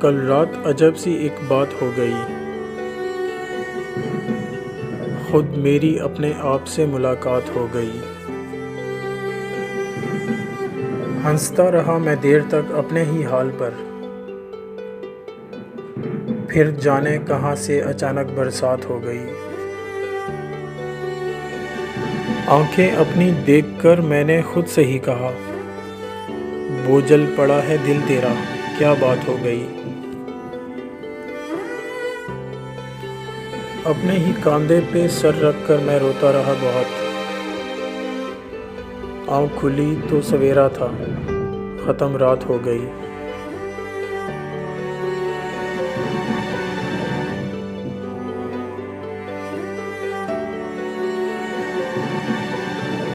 कल रात अजब सी एक बात हो गई। खुद मेरी अपने आप से मुलाकात हो गई। हंसता रहा मैं देर तक अपने ही हाल पर, फिर जाने कहाँ से अचानक बरसात हो गई। आंखें अपनी देखकर मैंने खुद से ही कहा, बोझल पड़ा है दिल तेरा, क्या बात हो गई। अपने ही कंधे पे सर रखकर मैं रोता रहा बहुत। आँख खुली तो सवेरा था, ख़त्म रात हो गई।